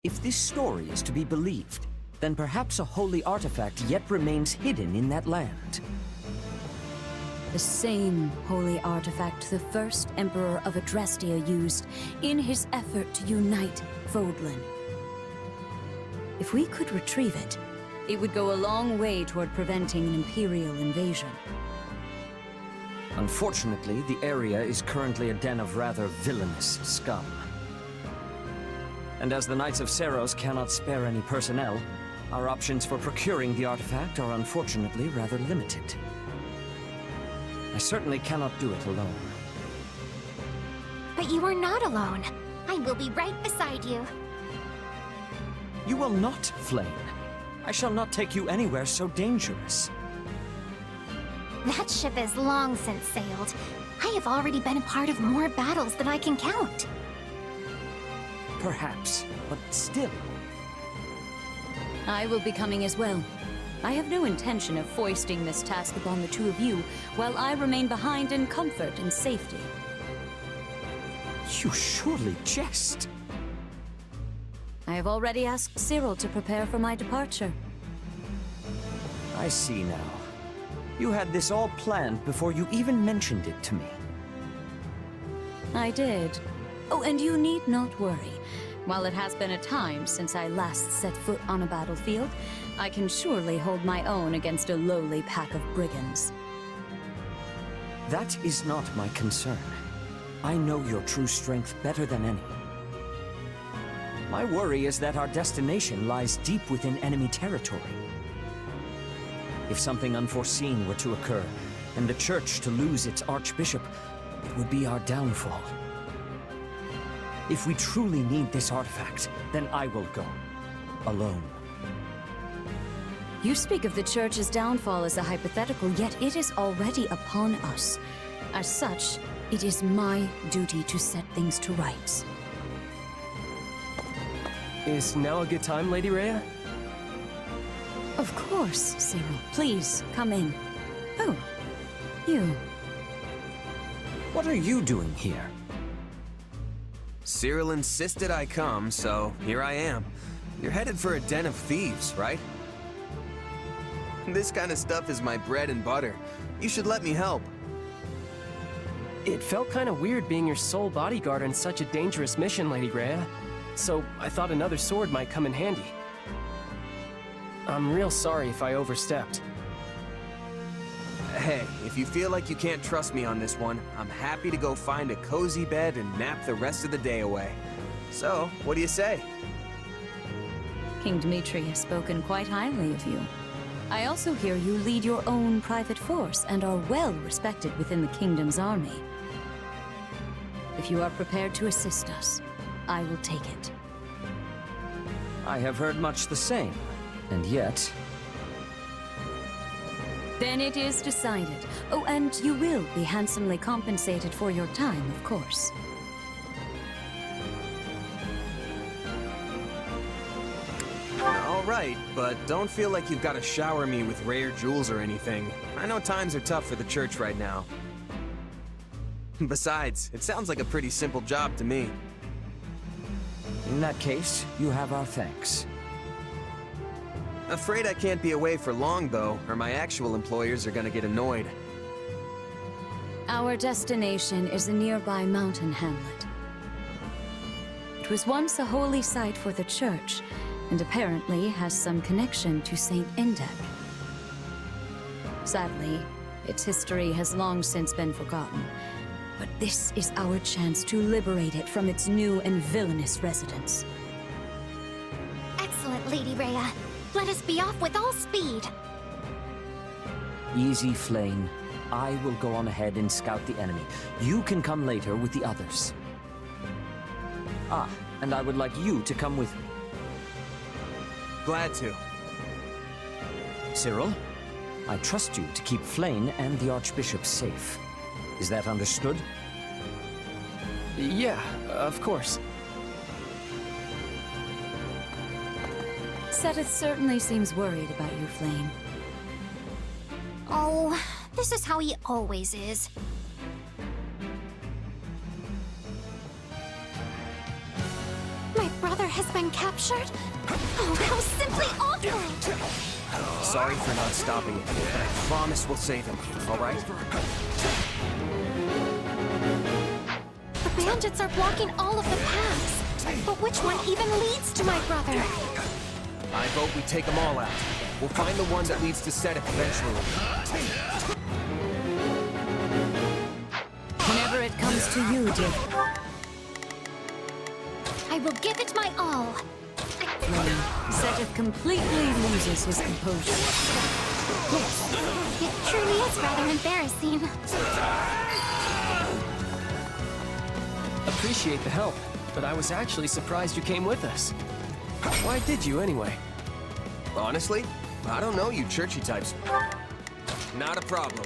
If this story is to be believed, then perhaps a holy artifact yet remains hidden in that land. The same holy artifact the first Emperor of Adrestia used in his effort to unite Fodlan. If we could retrieve it, it would go a long way toward preventing an Imperial invasion. Unfortunately, the area is currently a den of rather villainous scum. And as the Knights of Seros cannot spare any personnel, our options for procuring the artifact are unfortunately rather limited. I certainly cannot do it alone. But you are not alone. I will be right beside you. You will not, Flame. I shall not take you anywhere so dangerous. That ship has long since sailed. I have already been a part of more battles than I can count. Perhaps, but still. I will be coming as well. I have no intention of foisting this task upon the two of you, while I remain behind in comfort and safety. You surely jest. I have already asked Cyril to prepare for my departure. I see now. You had this all planned before you even mentioned it to me. I did. Oh, and you need not worry. While it has been a time since I last set foot on a battlefield, I can surely hold my own against a lowly pack of brigands. That is not my concern. I know your true strength better than any. My worry is that our destination lies deep within enemy territory. If something unforeseen were to occur, and the Church to lose its Archbishop, it would be our downfall. If we truly need this artifact, then I will go. Alone. You speak of the Church's downfall as a hypothetical, yet it is already upon us. As such, it is my duty to set things to rights. Is now a good time, Lady Rhea? Of course, Cyril. Please, come in. Oh, you. What are you doing here? Cyril insisted I come, so here I am. You're headed for a den of thieves, right? This kind of stuff is my bread and butter. You should let me help. It felt kind of weird being your sole bodyguard on such a dangerous mission, Lady Rhea. So I thought another sword might come in handy. I'm real sorry if I overstepped. Hey, if you feel like you can't trust me on this one, I'm happy to go find a cozy bed and nap the rest of the day away. So, what do you say? King Dmitri has spoken quite highly of you. I also hear you lead your own private force and are well respected within the kingdom's army. If you are prepared to assist us, I will take it. I have heard much the same, and yet... Then it is decided. Oh, and you will be handsomely compensated for your time, of course. All right, but don't feel like you've got to shower me with rare jewels or anything. I know times are tough for the Church right now. Besides, it sounds like a pretty simple job to me. In that case, you have our thanks. Afraid I can't be away for long, though, or my actual employers are gonna get annoyed. Our destination is a nearby mountain hamlet. It was once a holy site for the Church, and apparently has some connection to Saint Indek. Sadly, its history has long since been forgotten, but this is our chance to liberate it from its new and villainous residents. Excellent, Lady Rhea. Let us be off with all speed. Easy, Flame. I will go on ahead and scout the enemy. You can come later with the others. Ah, and I would like you to come with me. Glad to. Cyril, I trust you to keep Flame and the Archbishop safe. Is that understood? Yeah, of course. Seteth certainly seems worried about you, Flame. Oh, this is how he always is. My brother has been captured? Oh, how simply awful! Sorry for not stopping it, but I promise we'll save him, all right? The bandits are blocking all of the paths. But which one even leads to my brother? I vote we take them all out. We'll find the one that leads to Sedith eventually. Whenever it comes to you, Dick, I will give it my all. Sedith completely loses his composure. Yes, it truly is rather embarrassing. Appreciate the help, but I was actually surprised you came with us. Why did you anyway? Honestly, I don't know you churchy types. Not a problem.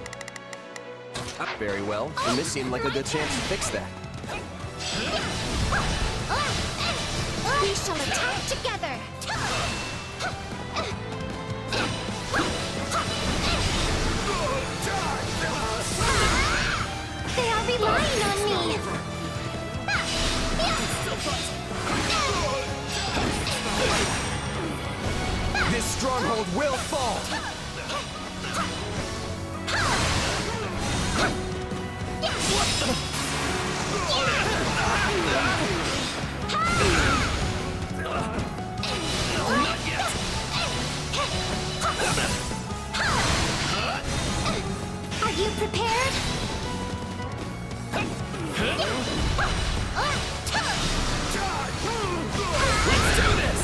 Very well, and this seemed like a good chance to fix that. We shall attack together. They are relying on me. This stronghold will fall! Are you prepared? Let's do this!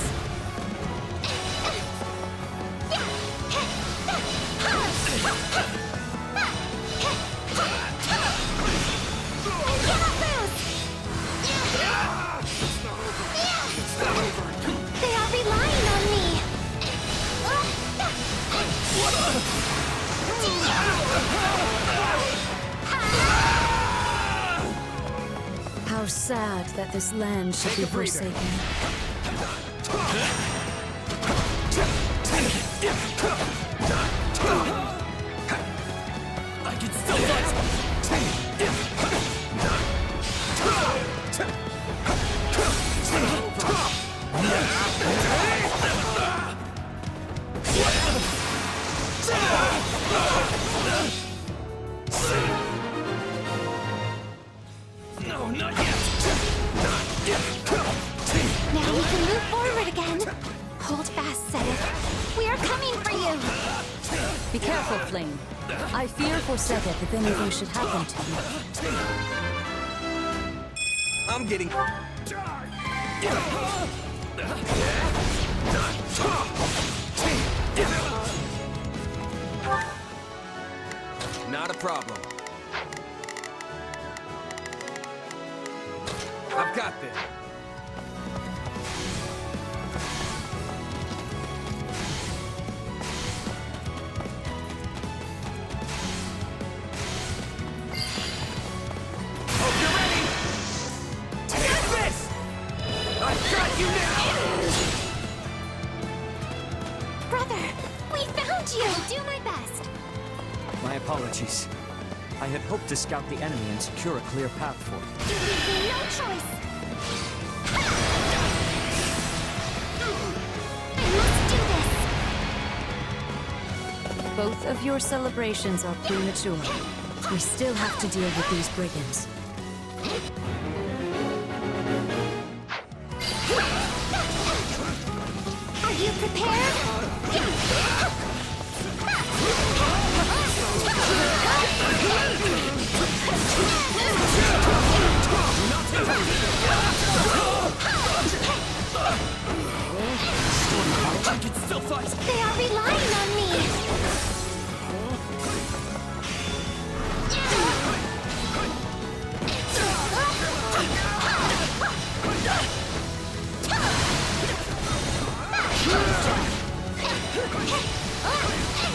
They are relying on me. how sad that this land should be forsaken. I can still fight! No, not yet! Not yet! Now we can move forward again. Hold fast, Sedith. We are coming for you. Be careful, Flame. I fear for Sedith if anything should happen to you. I'm getting... Not a problem. I've got this. Hope you're ready. Take this! I've got you now! Brother, we found you. I'll do my best. My apologies. I had hoped to scout the enemy and secure a clear path for you. You leave me no choice. I must do this. Both of your celebrations are premature. We still have to deal with these brigands. Are you prepared? I can still fight! They are relying on me.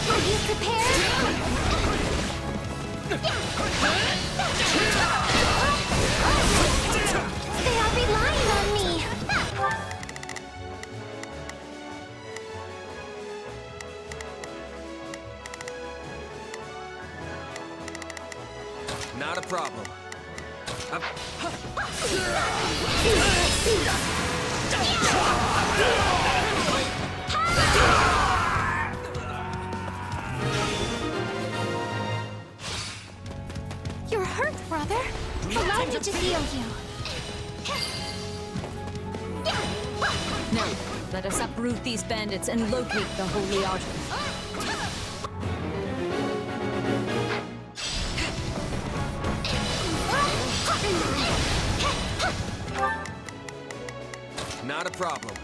Are you prepared? They are relying on me. Not a problem. You're hurt, brother. Allow me to heal you. Now, let us uproot these bandits and locate the holy artifact. Not a problem.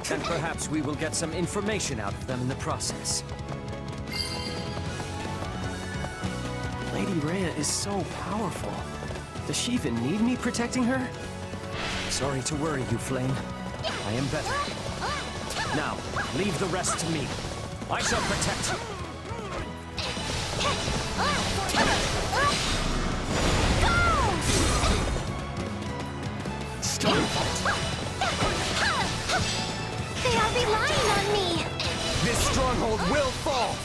And perhaps we will get some information out of them in the process. Lady Rhea is so powerful. Does she even need me protecting her? Sorry to worry you, Flame. I am better. Now, leave the rest to me. I shall protect you. They are relying on me. This stronghold will fall!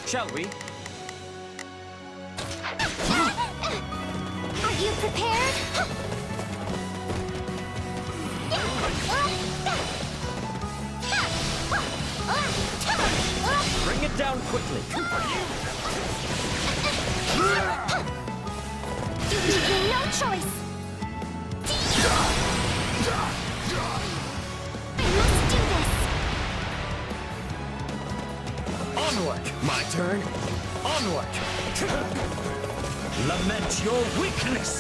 Shall we? Are you prepared? Bring it down quickly. You leave me no choice. I must do this. Onward! My turn. Onward! Lament your weakness!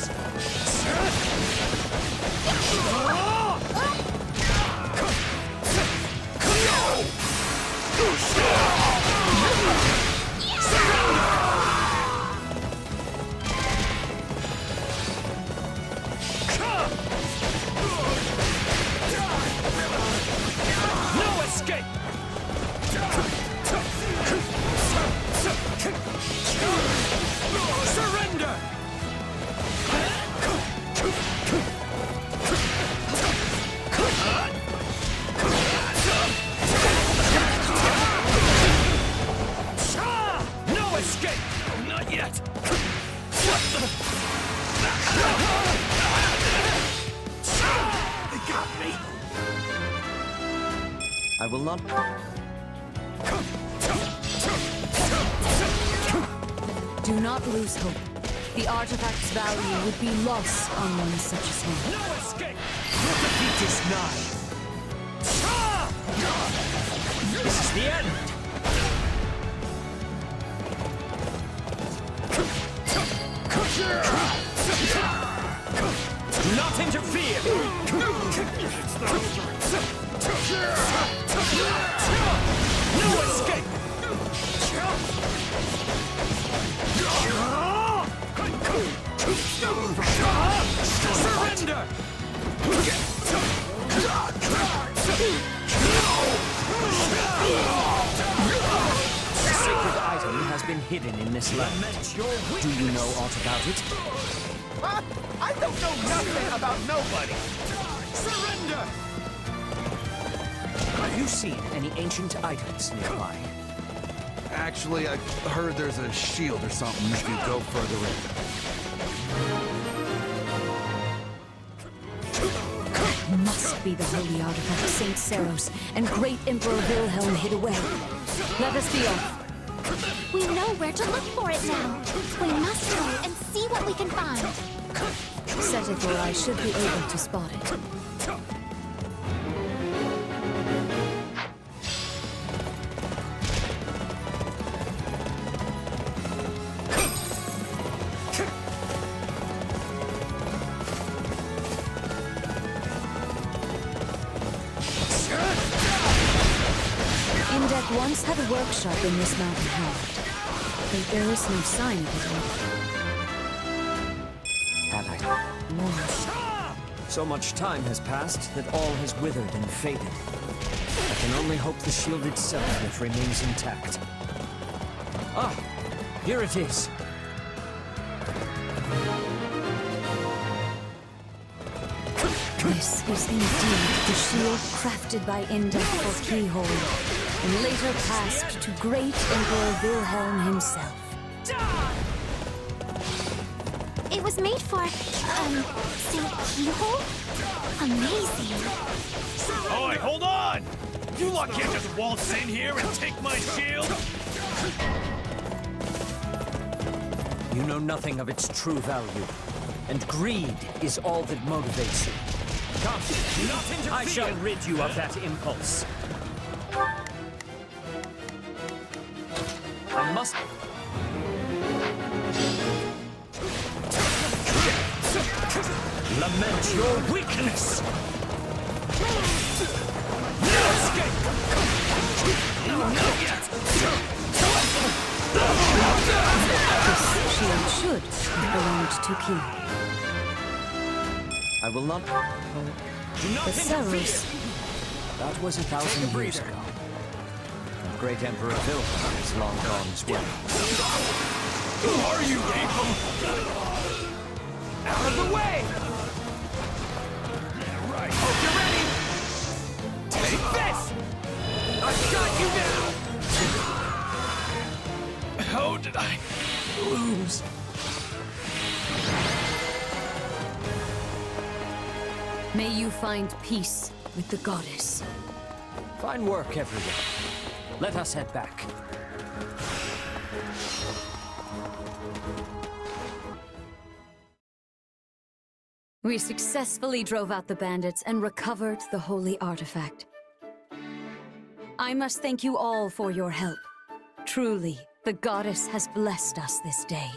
No escape! Surrender! No escape! Not yet! They got me! I will not... Do not lose hope. The artifact's value would be lost on one such as him. No escape! Your defeat is nigh! This is the end! Do not interfere! No escape! Surrender! The sacred item has been hidden in this land. Do you know aught about it? I don't know nothing about nobody. Surrender! Have you seen any ancient items nearby? Actually, I heard there's a shield or something if you go further in. Must be the holy artifact Saint Seros and great Emperor Wilhelm hid away. Let us be off. We know where to look for it now. We must go and see what we can find. Set it where I should be able to spot it. Indek once had a workshop in this mountain hamlet, but there is no sign of it anymore. Had I? Once. So much time has passed that all has withered and faded. I can only hope the shield itself remains intact. Ah, here it is. This is indeed the shield crafted by Indek for Keyhole, and later passed to great Emperor Wilhelm himself. It was made for, St. Keyhole? Amazing. Oi, hold on! You lot can't just waltz in here and take my shield! You know nothing of its true value, and greed is all that motivates you. Come, I shall rid you of that impulse. I must... Lament your weakness! No escape! This shield should have belonged to Key. I will not... The Ceros. That was 1,000 years ago. And great Emperor Wilhelm is long gone as well. Who are you, people? Out of the way! Right. Hope you're ready! Take this! I've got you now! How did I lose? May you find peace with the goddess. Fine work, everyone. Let us head back. We successfully drove out the bandits and recovered the holy artifact. I must thank you all for your help. Truly, the goddess has blessed us this day.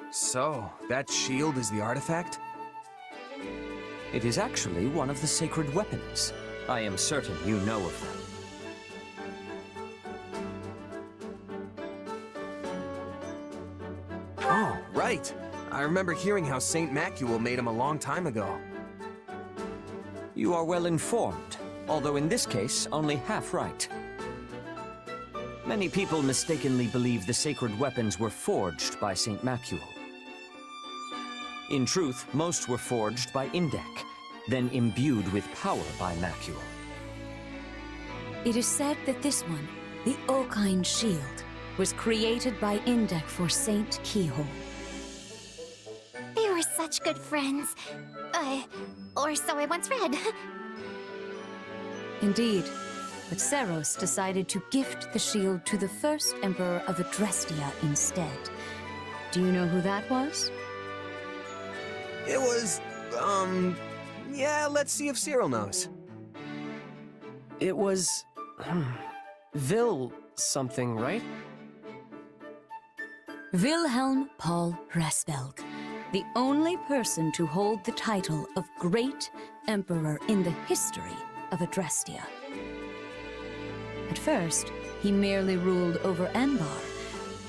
So, that shield is the artifact? It is actually one of the sacred weapons. I am certain you know of them. Oh, right. I remember hearing how St. Macule made him a long time ago. You are well informed, although in this case, only half right. Many people mistakenly believe the sacred weapons were forged by St. Macule. In truth, most were forged by Indek, then imbued with power by Macule. It is said that this one, the Okine Shield, was created by Indek for Saint Keyhole. They were such good friends. Or so I once read. Indeed, but Ceros decided to gift the shield to the first Emperor of Adrestia instead. Do you know who that was? It was, yeah, let's see if Cyril knows. It was... Vil something, right? Wilhelm Paul Resvelg, the only person to hold the title of Great Emperor in the history of Adrestia. At first, he merely ruled over Anbar,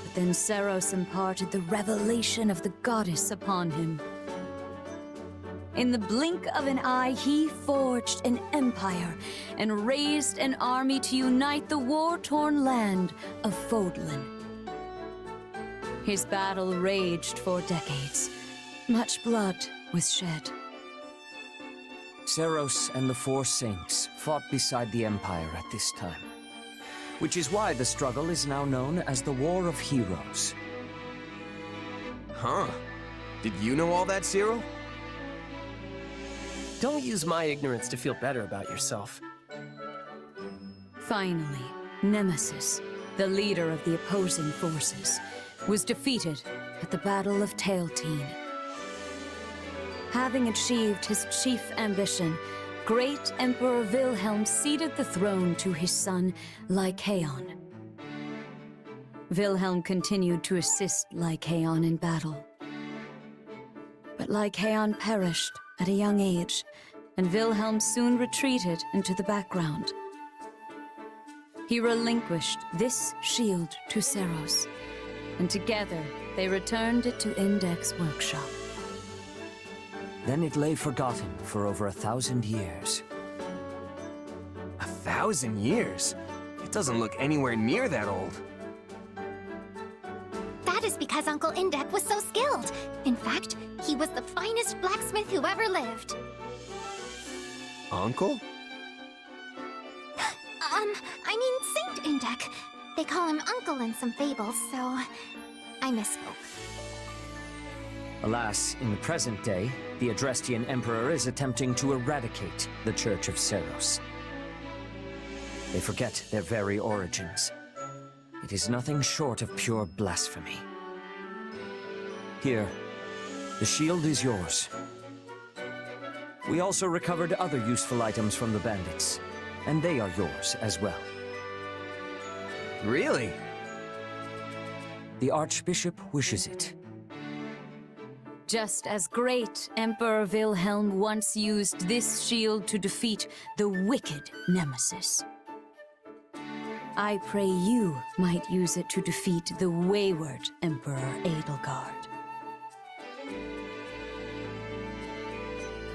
but then Ceros imparted the revelation of the goddess upon him. In the blink of an eye, he forged an empire and raised an army to unite the war-torn land of Fodlan. His battle raged for decades. Much blood was shed. Ceros and the Four Saints fought beside the Empire at this time, which is why the struggle is now known as the War of Heroes. Huh. Did you know all that, Cyril? Don't use my ignorance to feel better about yourself. Finally, Nemesis, the leader of the opposing forces, was defeated at the Battle of Tailteen. Having achieved his chief ambition, great Emperor Wilhelm ceded the throne to his son, Lycaon. Wilhelm continued to assist Lycaon in battle. But Lycaon perished at a young age, and Wilhelm soon retreated into the background. He relinquished this shield to Ceros, and together they returned it to Indek's workshop. Then it lay forgotten for over 1,000 years. 1,000 years? It doesn't look anywhere near that old. That is because Uncle Indek was so skilled. In fact, He was the finest blacksmith who ever lived. Uncle? I mean Saint Indek. They call him Uncle in some fables, so I misspoke. Alas, in the present day, the Adrestian Emperor is attempting to eradicate the Church of Seros. They forget their very origins. It is nothing short of pure blasphemy. Here, the shield is yours. We also recovered other useful items from the bandits, and they are yours as well. Really? The Archbishop wishes it. Just as great Emperor Wilhelm once used this shield to defeat the wicked Nemesis. I pray you might use it to defeat the wayward Emperor Edelgard.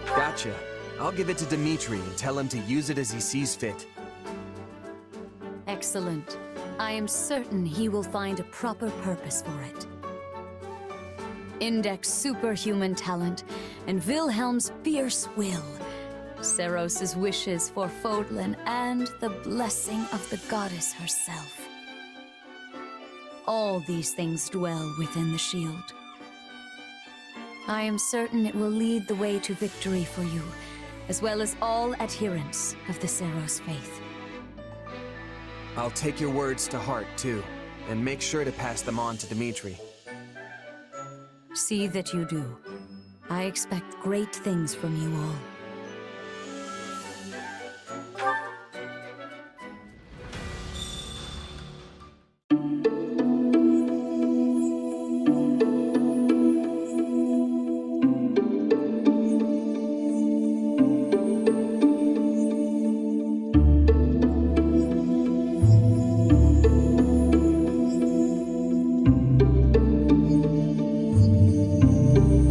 Gotcha. I'll give it to Dimitri and tell him to use it as he sees fit. Excellent. I am certain he will find a proper purpose for it. Indek's superhuman talent and Wilhelm's fierce will, Seros's wishes for Fodlan, and the blessing of the goddess herself. All these things dwell within the shield. I am certain it will lead the way to victory for you, as well as all adherents of the Seros faith. I'll take your words to heart, too, and make sure to pass them on to Dimitri. See that you do. I expect great things from you all.